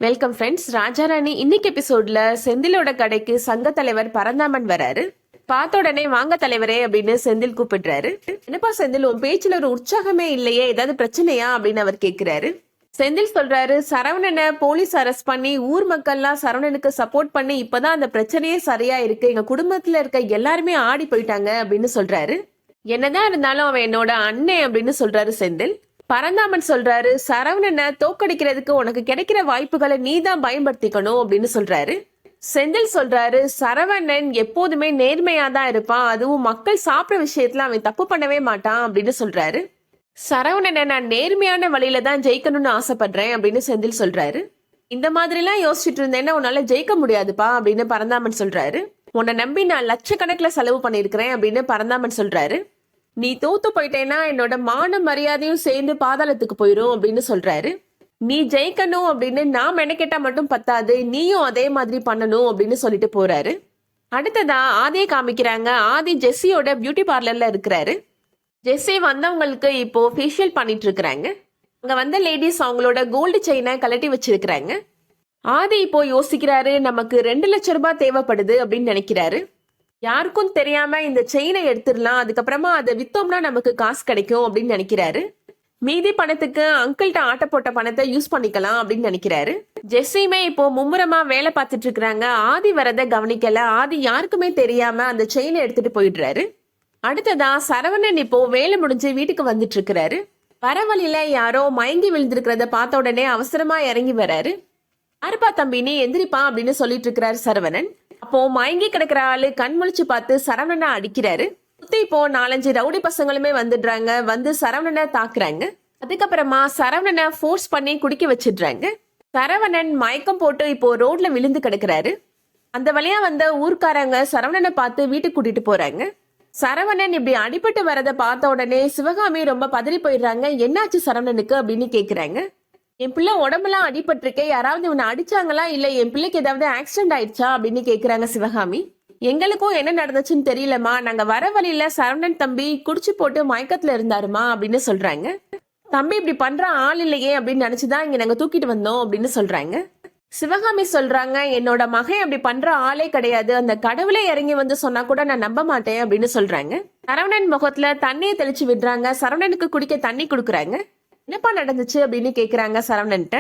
Welcome friends. Raja Rani இன்னைக்கு எபிசோட்ல செந்திலோட கடைக்கு சங்க தலைவர் பரந்தாமன் வராரு. பார்த்த உடனே வாங்க தலைவரே அப்படின்னு செந்தில் கூப்பிடுறாரு. என்னப்பா செந்தில், உன் பேச்சுல ஒரு உற்சாகமே இல்லையே, ஏதாவது பிரச்சனையா அப்படின்னு அவர் கேட்கிறாரு. செந்தில் சொல்றாரு, சரவணனை போலீஸ் அரெஸ்ட் பண்ணி ஊர் மக்கள்லாம் சரவணனுக்கு சப்போர்ட் பண்ணி இப்பதான் அந்த பிரச்சனையே சரியா இருக்கு, எங்க குடும்பத்துல இருக்க எல்லாருமே ஆடி போயிட்டாங்க அப்படின்னு சொல்றாரு. என்னதான் இருந்தாலும் அவன் என்னோட அண்ணன் அப்படின்னு சொல்றாரு செந்தில். பரந்தாமன் சொல்றாரு, சரவணனை தோக்கடிக்கிறதுக்கு உனக்கு கிடைக்கிற வாய்ப்புகளை நீ தான் பயன்படுத்திக்கணும் அப்படின்னு சொல்றாரு. செந்தில் சொல்றாரு, சரவணன் எப்போதுமே நேர்மையா தான் இருப்பான், அதுவும் மக்கள் சாப்பிட்ற விஷயத்துல அவன் தப்பு பண்ணவே மாட்டான் அப்படின்னு சொல்றாரு. சரவணனை நான் நேர்மையான வழியில தான் ஜெயிக்கணும்னு ஆசைப்படுறேன் அப்படின்னு செந்தில் சொல்றாரு. இந்த மாதிரி எல்லாம் யோசிச்சுட்டு இருந்தேன்னா உன்னால ஜெயிக்க முடியாதுப்பா அப்படின்னு பரந்தாமன் சொல்றாரு. உன்னை நம்பி நான் லட்சக்கணக்கில் செலவு பண்ணிருக்கிறேன் அப்படின்னு பரந்தாமன் சொல்றாரு. நீ தோத்து போயிட்டேன்னா என்னோட மான மரியாதையும் சேர்ந்து பாதாளத்துக்கு போயிடும் அப்படின்னு சொல்றாரு. நீ ஜெயிக்கணும் அப்படின்னு நான் மெனக்கெட்டா மட்டும் பத்தாது, நீயும் அதே மாதிரி பண்ணணும் அப்படின்னு சொல்லிட்டு போறாரு. அடுத்ததா ஆதியை காமிக்கிறாங்க. ஆதி ஜெஸ்ஸியோட பியூட்டி பார்லர்ல இருக்கிறாரு. ஜெஸ்ஸி வந்தவங்களுக்கு இப்போ ஃபேஷியல் பண்ணிட்டு இருக்கிறாங்க. அங்க வந்த லேடிஸ் அவங்களோட கோல்டு செயினை கலட்டி வச்சிருக்கிறாங்க. ஆதி இப்போ யோசிக்கிறாரு, நமக்கு 2 லட்சம் ரூபாய் தேவைப்படுது அப்படின்னு நினைக்கிறாரு. யாருக்கும் தெரியாம இந்த செயினை எடுத்துடலாம், அதுக்கப்புறமா அதை வித்தோம்னா நமக்கு காசு கிடைக்கும் அப்படின்னு நினைக்கிறாரு. மீதி பணத்துக்கு அங்கிள்கிட்ட ஆட்ட போட்ட பணத்தை யூஸ் பண்ணிக்கலாம் அப்படின்னு நினைக்கிறாரு. ஜெஸ்ஸியுமே இப்போ மும்முரமா வேலை பார்த்துட்டு இருக்கிறாங்க. ஆதி வரத கவனிக்கல. ஆதி யாருக்குமே தெரியாம அந்த செயினை எடுத்துட்டு போயிடுறாரு. அடுத்ததா சரவணன் இப்போ வேலை முடிஞ்சு வீட்டுக்கு வந்துட்டு இருக்கிறாரு. வரவழியில யாரோ மயங்கி விழுந்திருக்கிறத பார்த்த உடனே அவசரமா இறங்கி வராரு. யாருப்பா தம்பி, நீ எந்திரிப்பா அப்படின்னு சொல்லிட்டு இருக்கிறாரு சரவணன். அப்போ மயங்கி கிடக்குற ஆளு கண் முழிச்சு பார்த்து சரவணனை அடிக்கிறாரு. சுத்தி இப்போ 4-5 ரவுடி பசங்களுமே வந்துடுறாங்க. வந்து சரவணனை தாக்குறாங்க. அதுக்கப்புறமா சரவணனை ஃபோர்ஸ் பண்ணி குடிக்க வச்சிடுறாங்க. சரவணன் மயக்கம் போட்டு இப்போ ரோட்ல விழுந்து கிடக்குறாரு. அந்த வழியா வந்த ஊர்க்காரங்க சரவணனை பார்த்து வீட்டுக்கு கூட்டிட்டு போறாங்க. சரவணன் இப்படி அடிபட்டு வரத பார்த்த உடனே சிவகாமி ரொம்ப பதறி போயிடுறாங்க. என்னாச்சு சரவணனுக்கு அப்படின்னு கேக்குறாங்க. என் பிள்ளை உடம்பெல்லாம் அடிபட்டிருக்கேன், யாராவது இவனை அடிச்சாங்களா இல்ல என் பிள்ளைக்கு ஏதாவது ஆக்சிடென்ட் ஆயிடுச்சா அப்படின்னு கேக்குறாங்க சிவகாமி. எங்களுக்கும் என்ன நடந்துச்சுன்னு தெரியலமா, நாங்க வர வழியில சரவணன் தம்பி குடிச்சு போட்டு மயக்கத்துல இருந்தாருமா அப்படின்னு சொல்றாங்க. தம்பி இப்படி பண்ற ஆள் இல்லையே அப்படின்னு நினைச்சுதான் இங்க நாங்க தூக்கிட்டு வந்தோம் அப்படின்னு சொல்றாங்க. சிவகாமி சொல்றாங்க, என்னோட மகன் அப்படி பண்ற ஆளே கிடையாது, அந்த கடவுளே இறங்கி வந்து சொன்னா கூட நான் நம்ப மாட்டேன் அப்படின்னு சொல்றாங்க. சரவணன் முகத்துல தண்ணியை தெளிச்சு விடுறாங்க. சரவணனுக்கு குடிக்க தண்ணி கொடுக்குறாங்க. என்னப்பா நடந்துச்சு அப்படின்னு கேக்குறாங்க சரவணன்ட்ட.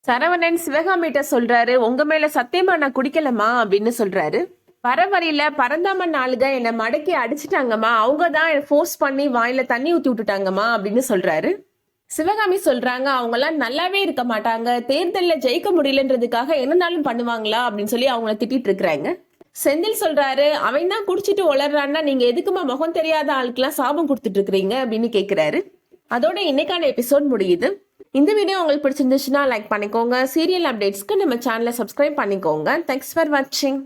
சரவணன் சிவகாமிட்ட சொல்றாரு, உங்க மேல சத்தியமா நான் குடிக்கலமா அப்படின்னு சொல்றாரு. பரவரியில பரந்தாமன் ஆளுக என்ன மடக்கி அடிச்சுட்டாங்கம்மா, அவங்கதான் ஃபோர்ஸ் பண்ணி வாயில தண்ணி ஊத்தி விட்டுட்டாங்கம்மா அப்படின்னு சொல்றாரு. சிவகாமி சொல்றாங்க, அவங்க எல்லாம் நல்லாவே இருக்க மாட்டாங்க, தேர்தலில் ஜெயிக்க முடியலன்றதுக்காக என்னனாலும் பண்ணுவாங்களா அப்படின்னு சொல்லி அவங்கள திட்டிட்டு இருக்கிறாங்க. செந்தில் சொல்றாரு, அவன் தான் குடிச்சிட்டு வளர்றான்னா நீங்க எதுக்குமா முகம் தெரியாத ஆளுக்கெல்லாம் சாபம் கொடுத்துட்டு இருக்கிறீங்க அப்படின்னு கேக்குறாரு. அதோட இன்னைக்கான எபிசோட் முடியுது. இந்த வீடியோ உங்களுக்கு பிடிச்சிருந்துச்சுன்னா லைக் பண்ணிக்கோங்க. சீரியல் அப்டேட்ஸ்க்கு நம்ம சேனலை சப்ஸ்கிரைப் பண்ணிக்கோங்க. தேங்க்ஸ் ஃபார் வாட்சிங்.